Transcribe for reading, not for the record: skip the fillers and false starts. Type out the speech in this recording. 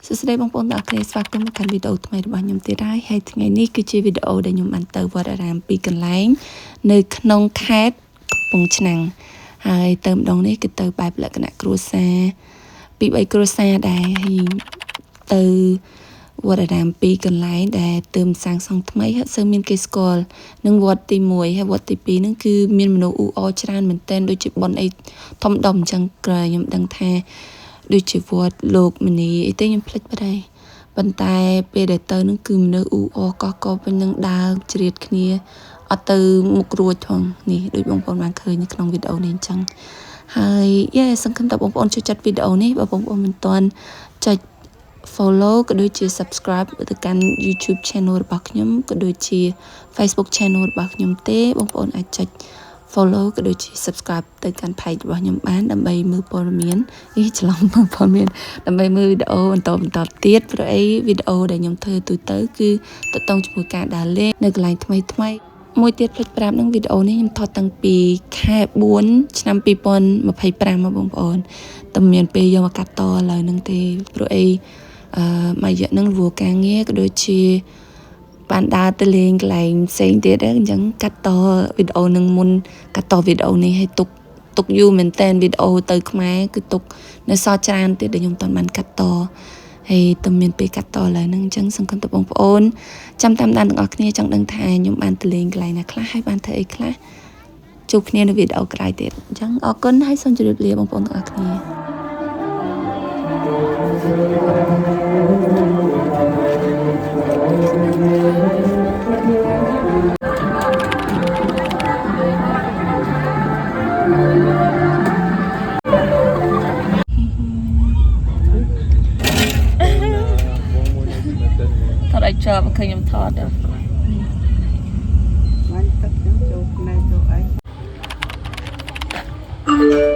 សួស្តីបងប្អូនទាំងអស់គ្នាស្វាគមន៍មកកាន់វីដេអូថ្មីរបស់ខ្ញុំទៀតហើយថ្ងៃនេះគឺជាវីដេអូដែលខ្ញុំបានទៅវត្តអារាមពីរកន្លែងនៅក្នុងខេត្តកំពង់ឆ្នាំងហើយទៅម្ដងនេះគឺទៅបែបលក្ខណៈគ្រួសារពី3គ្រួសារដែរហើយទៅវត្តអារាមពីរកន្លែងដែលទើបសាងសង់ថ្មីហើយសូវមានគេស្គាល់នឹងវត្តទី1ហើយវត្តទី2ហ្នឹងគឺមានមនុស្សអ៊ូអរច្រើនមែនទែនដូចជាប៉ុនអីធំដុំអញ្ចឹងក្រោយខ្ញុំដឹងថាដូចជាវត្តលោកមនីអីទេខ្ញុំភ្លេចបាត់ហើយប៉ុន្តែពេលដែលទៅនឹងគឺមនុស្សអ៊ូអរកោះកោពេញនឹងដើរជ្រៀតគ្នាអត់ទៅមុខរួចផងនេះដូចបងប្អូនបានឃើញនៅក្នុងវីដេអូនេះអញ្ចឹងហើយសង្ឃឹមថាបងប្អូនចូលចិត្តវីដេអូនេះបើបងប្អូនមិនទាន់ចុច follow ក៏ដូចជា subscribe ទៅកាន់ YouTube channel របស់ខ្ញុំក៏ដូចជា Facebook channel របស់ខ្ញុំទេបងប្អូនអាចចុច follow ក៏ដូចជា subscribe ទៅកាន់ page របស់ខ្ញុំបានដើម្បីមើលព័ត៌មានច្រឡំមើលព័ត៌មានដើម្បីមើលវីដេអូបន្តទៀតព្រោះអីវីដេអូដែលខ្ញុំធ្វើទូទៅគឺតកតងជាមួយការដើរលេងនៅកន្លែងថ្មីមួយទៀតភ្លេចប្រាប់នឹងវីដេអូនេះខ្ញុំថតតាំងពីខែ4ឆ្នាំ2025មកបងប្អូនតែមានពេលយកមកកាត់តឥឡូវហ្នឹងទេព្រោះអីមួយរយៈហ្នឹងរវល់ការងារក៏ដូចជាបានដើរទៅលេងកន្លែងផ្សេងទៀតអញ្ចឹងកាត់តវីដេអូនឹងមុនកាត់តវីដេអូនេះឲ្យទុកយូរមែនតើវីដេអូទៅខ្មែរគឺទុកនៅសល់ច្រើនទៀតដែលខ្ញុំមិនបានកាត់តហើយតែមានពេលកាត់តឥឡូវហ្នឹងអញ្ចឹងសង្ឃឹមថាបងប្អូនចាំតាមដានទាំងអស់គ្នាចង់ដឹងថាខ្ញុំបានទៅលេងកន្លែងណាខ្លះហើយបានធ្វើអីខ្លះជួបគ្នានៅវីដេអូក្រោយទៀតអញ្ចឹងអរគុណហើយសូមជម្រាបលាបងប្អូនទាំងអស់គ្នាថតឲ្យជាប់ឃើញខ្ញុំថតដល់បានទឹកចូលផ្នែកចូលអី